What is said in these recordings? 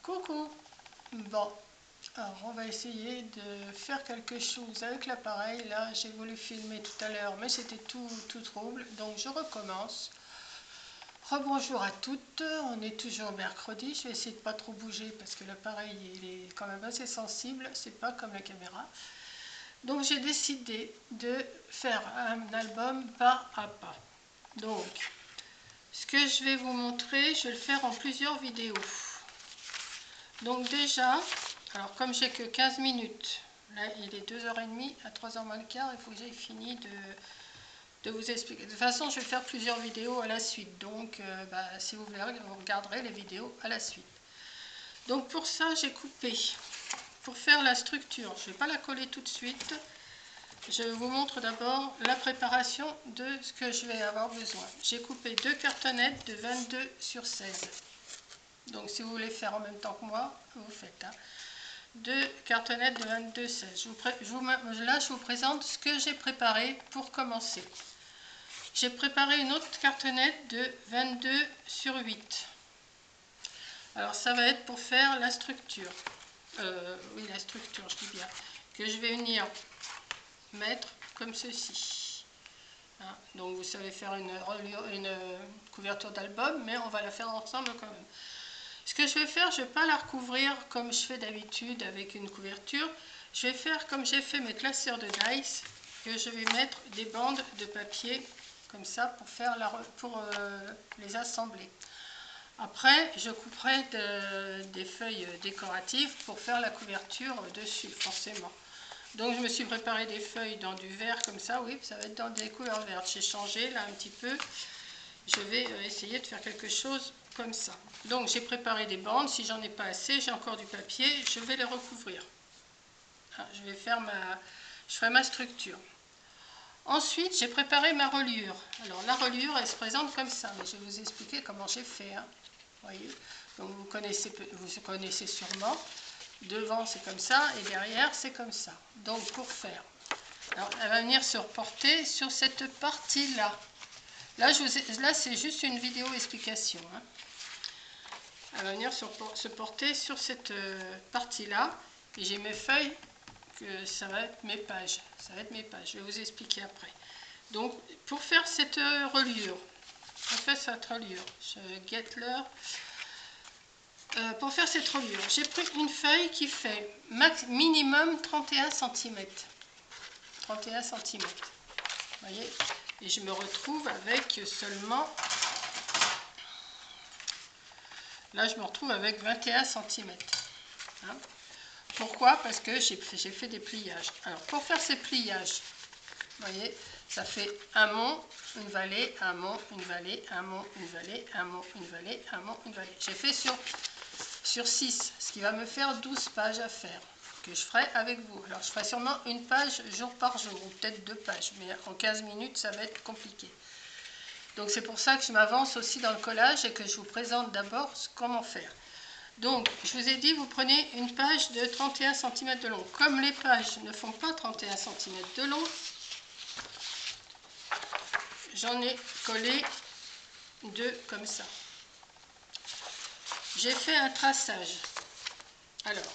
Coucou. Bon, alors on va essayer de faire quelque chose avec l'appareil. Là, j'ai voulu filmer tout à l'heure, mais c'était tout trouble, donc je recommence. Rebonjour à toutes, on est toujours mercredi. Je vais essayer de pas trop bouger parce que l'appareil il est quand même assez sensible, c'est pas comme la caméra. Donc j'ai décidé de faire un album pas à pas. Donc, ce que je vais vous montrer, je vais le faire en plusieurs vidéos. Donc déjà, alors comme j'ai que 15 minutes, là il est 2h30 à 3h moins le quart, il faut que j'aie fini de vous expliquer. De toute façon, je vais faire plusieurs vidéos à la suite, donc si vous voulez, vous regarderez les vidéos à la suite. Donc pour ça, j'ai coupé, pour faire la structure, je ne vais pas la coller tout de suite, je vous montre d'abord la préparation de ce que je vais avoir besoin. J'ai coupé deux cartonnettes de 22 sur 16. Donc si vous voulez faire en même temps que moi, vous faites. Hein. Deux cartonnettes de 22,16. Là, je vous présente ce que j'ai préparé pour commencer. J'ai préparé une autre cartonnette de 22 sur 8. Alors ça va être pour faire la structure. Oui, la structure, je dis bien. Que je vais venir mettre comme ceci. Hein. Donc vous savez faire une couverture d'album, mais on va la faire ensemble quand même. Ce que je vais faire, je ne vais pas la recouvrir comme je fais d'habitude avec une couverture. Je vais faire comme j'ai fait mes classeurs de dice, que je vais mettre des bandes de papier comme ça pour les assembler. Après, je couperai des feuilles décoratives pour faire la couverture dessus, forcément. Donc je me suis préparé des feuilles dans du vert comme ça, oui, ça va être dans des couleurs vertes. J'ai changé là un petit peu. Je vais essayer de faire quelque chose comme ça. Donc j'ai préparé des bandes, si j'en ai pas assez, j'ai encore du papier, je vais les recouvrir. Je ferai ma structure. Ensuite, j'ai préparé ma reliure. Alors la reliure, elle se présente comme ça, mais je vais vous expliquer comment j'ai fait. Hein. Voyez. Donc vous connaissez sûrement. Devant c'est comme ça et derrière c'est comme ça. Donc pour faire, alors elle va venir se reporter sur cette partie-là. Là, c'est juste une vidéo explication. Hein. Elle va venir se porter sur cette partie-là. Et j'ai mes feuilles, que ça va être mes pages. Ça va être mes pages. Je vais vous expliquer après. Donc, pour faire cette reliure, je guette l'heure. Pour faire cette reliure, j'ai pris une feuille qui fait minimum 31 cm. 31 cm. Vous voyez ? Et je me retrouve avec seulement, là je me retrouve avec 21 cm. Hein. Pourquoi? Parce que j'ai fait des pliages. Alors pour faire ces pliages, vous voyez, ça fait un mont, une vallée, un mont, une vallée, un mont, une vallée, un mont, une vallée, un mont, une vallée. J'ai fait sur 6, ce qui va me faire 12 pages à faire. Que je ferai avec vous. Alors je ferai sûrement une page jour par jour, ou peut-être 2 pages, mais en 15 minutes ça va être compliqué. Donc c'est pour ça que je m'avance aussi dans le collage et que je vous présente d'abord comment faire. Donc je vous ai dit, vous prenez une page de 31 cm de long. Comme les pages ne font pas 31 cm de long, j'en ai collé 2 comme ça. J'ai fait un traçage. Alors,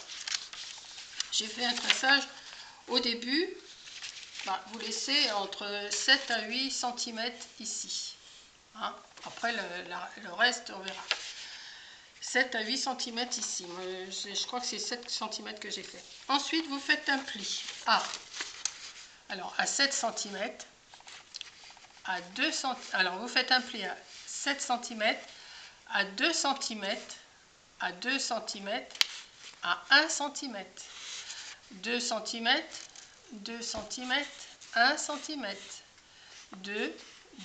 j'ai fait un traçage au début, vous laissez entre 7 à 8 cm ici. Hein. Après, le reste, on verra. 7 à 8 cm ici. Je crois que c'est 7 cm que j'ai fait. Ensuite, vous faites un pli à 7 cm, à 2 cm. Alors, vous faites un pli à 7 cm, à 2 cm, à 2 cm, à 1 cm. 2 cm, 2 cm, 1 cm. 2,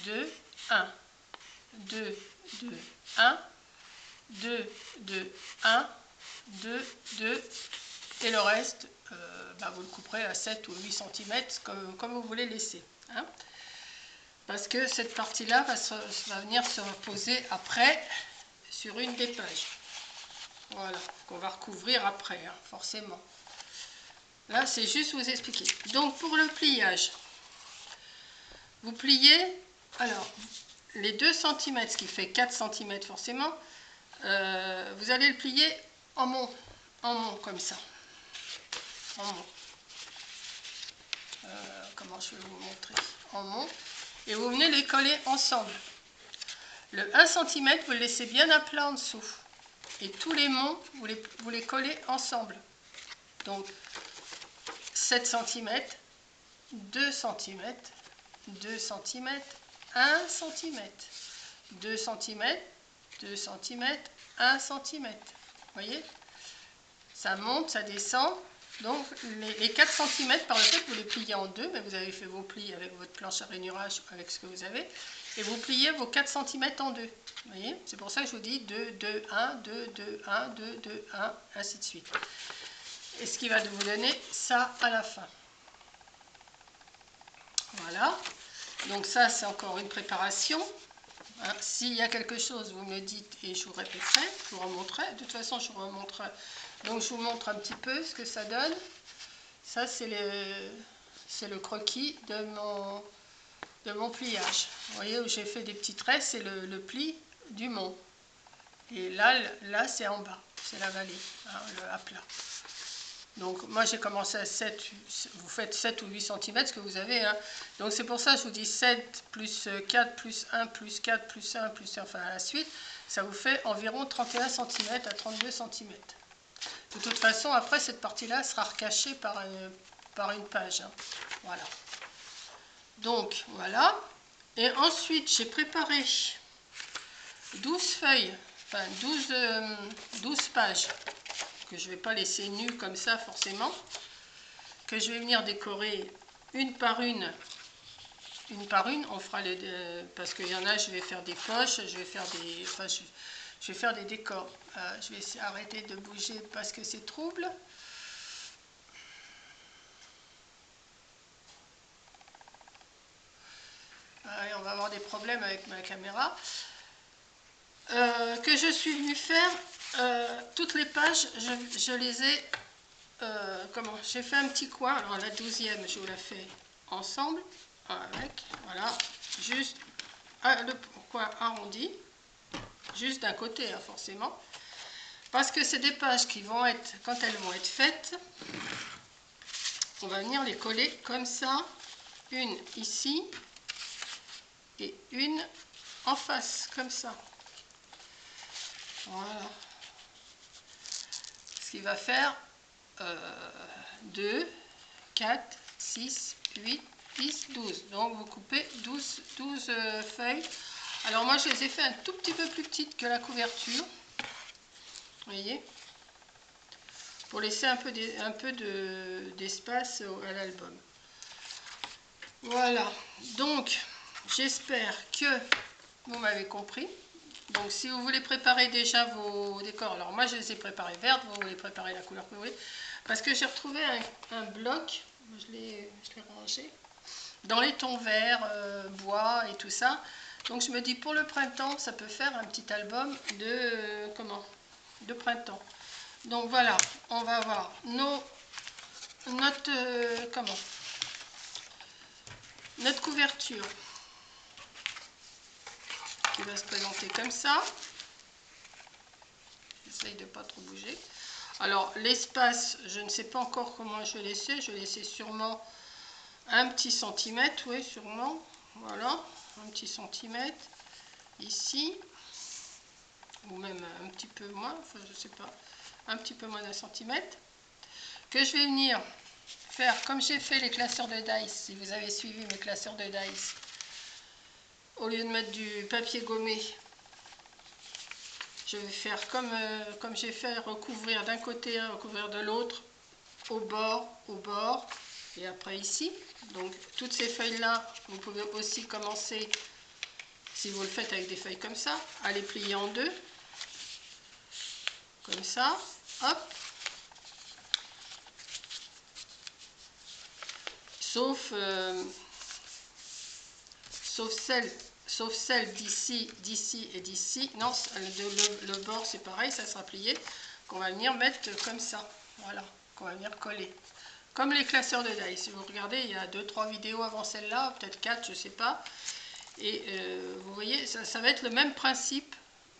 2, 1. 2, 2, 1. 2, 2, 1, 2, 2, et le reste, vous le couperez à 7 ou 8 cm comme vous voulez laisser. Hein. Parce que cette partie-là va venir se reposer après sur une des pages. Voilà, qu'on va recouvrir après, hein, forcément. Là, c'est juste vous expliquer. Donc, pour le pliage, vous pliez, alors, les 2 cm, ce qui fait 4 cm forcément, vous allez le plier en mont comme ça, en mont. Comment je vais vous montrer? En mont. Et vous venez les coller ensemble. Le 1 cm, vous le laissez bien à plat en dessous. Et tous les monts, vous les collez ensemble. Donc 7 cm, 2 cm, 2 cm, 1 cm, 2 cm, 2 cm, 1 cm. Vous voyez? Ça monte, ça descend. Donc les 4 cm, par le fait que vous les pliez en deux, mais vous avez fait vos plis avec votre planche à rainurage, avec ce que vous avez, et vous pliez vos 4 cm en deux. Vous voyez? C'est pour ça que je vous dis 2, 2, 1, 2, 2, 1, 2, 2, 1, ainsi de suite. Et ce qui va vous donner ça à la fin. Voilà. Donc ça, c'est encore une préparation. Hein, s'il y a quelque chose, vous me le dites et je vous répéterai, je vous remontrerai. De toute façon, je vous remontrerai. Donc je vous montre un petit peu ce que ça donne. Ça, c'est le croquis de mon pliage. Vous voyez où j'ai fait des petits traits, c'est le pli du mont. Et là c'est en bas, c'est la vallée, hein, à plat. Donc moi j'ai commencé à 7, vous faites 7 ou 8 cm ce que vous avez. Hein. Donc c'est pour ça que je vous dis 7 plus 4 plus 1 plus 4 plus 1 plus 1, enfin à la suite, ça vous fait environ 31 cm à 32 cm. De toute façon, après cette partie-là sera recachée par une page. Hein. Voilà. Donc voilà. Et ensuite j'ai préparé 12 feuilles, enfin 12 pages, que je ne vais pas laisser nues comme ça forcément, que je vais venir décorer une par une, on fera parce qu'il y en a, je vais faire des poches, je vais faire des, enfin, je vais faire des décors. Je vais arrêter de bouger parce que c'est trouble. On va avoir des problèmes avec ma caméra. Que je suis venue faire, toutes les pages, je les ai, j'ai fait un petit coin, alors la 12e, je vous la fais ensemble, avec, voilà, juste le coin arrondi, juste d'un côté, hein, forcément, parce que c'est des pages qui vont être, quand elles vont être faites, on va venir les coller comme ça, une ici, et une en face, comme ça. Voilà. Ce qui va faire 2, 4, 6, 8, 10, 12. Donc vous coupez 12 feuilles. Alors moi je les ai fait un tout petit peu plus petites que la couverture. Vous voyez, pour laisser un peu d'espace à l'album. Voilà, donc j'espère que vous m'avez compris. Donc si vous voulez préparer déjà vos décors, alors moi je les ai préparés vertes, vous voulez préparer la couleur que vous voulez, parce que j'ai retrouvé un bloc, je l'ai rangé, dans les tons verts, bois et tout ça. Donc je me dis pour le printemps, ça peut faire un petit album de printemps. Donc voilà, on va avoir notre couverture qui va se présenter comme ça. J'essaye de ne pas trop bouger. Alors l'espace, je ne sais pas encore comment je vais laisser. Je vais laisser sûrement un petit centimètre, oui sûrement. Voilà, un petit centimètre ici. Ou même un petit peu moins, enfin je ne sais pas. Un petit peu moins d'un centimètre. Que je vais venir faire comme j'ai fait les classeurs de dice. Si vous avez suivi mes classeurs de dice. Au lieu de mettre du papier gommé, je vais faire comme j'ai fait, recouvrir d'un côté, recouvrir de l'autre, au bord, et après ici. Donc toutes ces feuilles-là, vous pouvez aussi commencer, si vous le faites avec des feuilles comme ça, à les plier en deux, comme ça, hop. Sauf celle d'ici et d'ici. Non, le bord c'est pareil, ça sera plié. Qu'on va venir mettre comme ça. Voilà, qu'on va venir coller. Comme les classeurs de dice. Si vous regardez, il y a 2-3 vidéos avant celle-là, peut-être 4, je ne sais pas. Et vous voyez, ça va être le même principe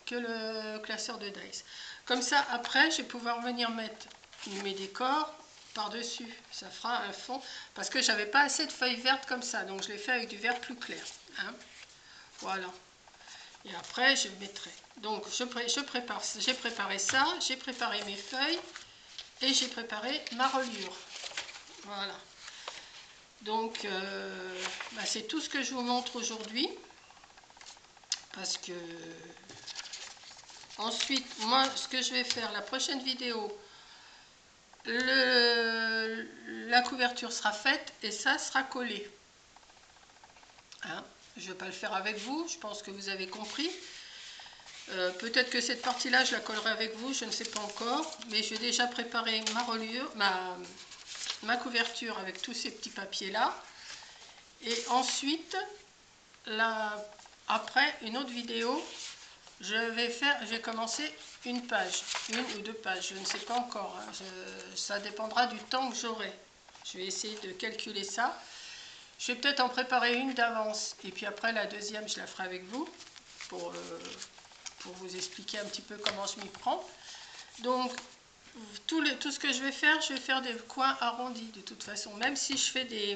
que le classeur de dice. Comme ça, après, je vais pouvoir venir mettre mes décors par-dessus. Ça fera un fond, parce que j'avais pas assez de feuilles vertes comme ça, donc je l'ai fait avec du vert plus clair. Hein. Voilà. Et après, je mettrai. Donc, j'ai préparé ça, j'ai préparé mes feuilles et j'ai préparé ma reliure. Voilà. Donc, c'est tout ce que je vous montre aujourd'hui. Parce que ensuite, moi, ce que je vais faire, la prochaine vidéo, la couverture sera faite et ça sera collé. Hein, je ne vais pas le faire avec vous, je pense que vous avez compris. Peut-être que cette partie-là, je la collerai avec vous, je ne sais pas encore. Mais je vais déjà préparer ma reliure, ma couverture avec tous ces petits papiers-là. Et ensuite, après, une autre vidéo, je vais commencer une page, une ou deux pages, je ne sais pas encore. Hein, ça dépendra du temps que j'aurai. Je vais essayer de calculer ça. Je vais peut-être en préparer une d'avance et puis après la deuxième, je la ferai avec vous pour vous expliquer un petit peu comment je m'y prends. Donc, tout ce que je vais faire des coins arrondis de toute façon. Même si je fais des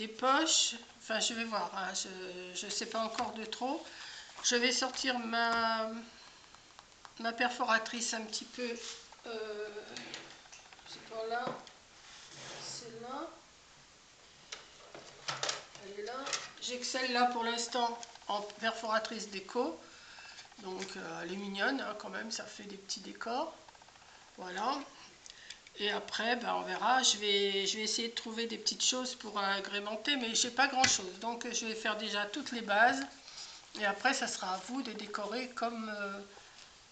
poches, enfin je vais voir, hein, je ne sais pas encore de trop. Je vais sortir ma perforatrice un petit peu, c'est pas là, c'est là, elle est là. J'ai que celle-là pour l'instant en perforatrice déco, donc elle est mignonne hein, quand même, ça fait des petits décors, voilà. Et après, on verra, je vais essayer de trouver des petites choses pour agrémenter, mais je n'ai pas grand chose, donc je vais faire déjà toutes les bases, et après ça sera à vous de décorer comme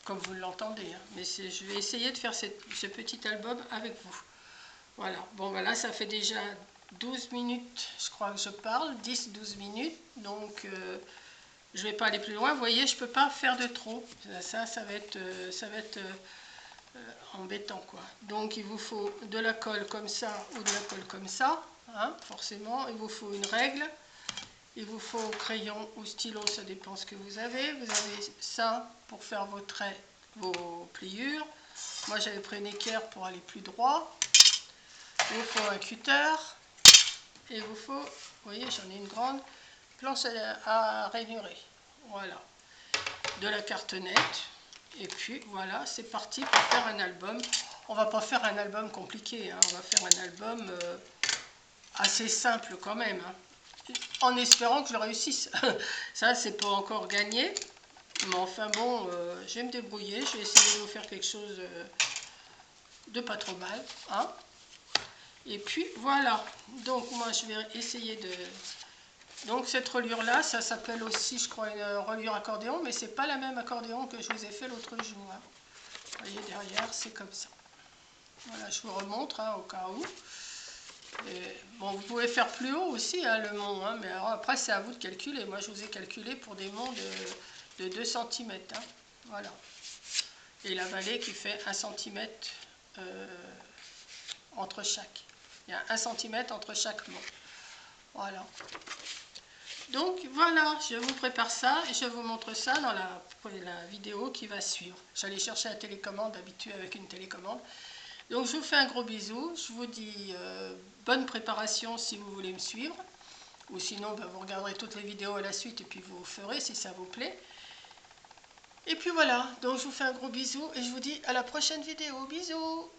vous l'entendez, hein. Mais je vais essayer de faire ce petit album avec vous. Voilà, bon là ça fait déjà 12 minutes, je crois que je parle, 10-12 minutes, donc je ne vais pas aller plus loin. Vous voyez, je ne peux pas faire de trop, ça va être embêtant quoi. Donc il vous faut de la colle comme ça ou de la colle comme ça, hein, forcément. Il vous faut une règle, il vous faut crayon ou stylo, ça dépend ce que vous avez. Vous avez ça pour faire vos traits, vos pliures. Moi j'avais pris une équerre pour aller plus droit. Il vous faut un cutter et il vous faut, vous voyez j'en ai une grande, planche à rainurer. Voilà, de la cartonnette. Et puis voilà, c'est parti pour faire un album. On va pas faire un album compliqué, hein. On va faire un album assez simple quand même, hein. En espérant que je le réussisse. Ça, c'est pas encore gagné. Mais enfin bon, je vais me débrouiller. Je vais essayer de vous faire quelque chose de pas trop mal. Hein. Et puis voilà. Donc moi, je vais essayer de... Donc cette reliure-là, ça s'appelle aussi, je crois, une reliure accordéon, mais c'est pas la même accordéon que je vous ai fait l'autre jour. Hein. Vous voyez, derrière, c'est comme ça. Voilà, je vous remontre hein, au cas où. Et, bon, vous pouvez faire plus haut aussi, hein, le mont, hein, mais alors après, c'est à vous de calculer. Moi, je vous ai calculé pour des monts de 2 cm. Hein, voilà. Et la vallée qui fait 1 cm entre chaque. Il y a 1 cm entre chaque mont. Voilà. Donc voilà, je vous prépare ça et je vous montre ça dans la vidéo qui va suivre. J'allais chercher la télécommande, habituée avec une télécommande. Donc je vous fais un gros bisou, je vous dis bonne préparation si vous voulez me suivre. Ou sinon vous regarderez toutes les vidéos à la suite et puis vous ferez si ça vous plaît. Et puis voilà, donc je vous fais un gros bisou et je vous dis à la prochaine vidéo. Bisous!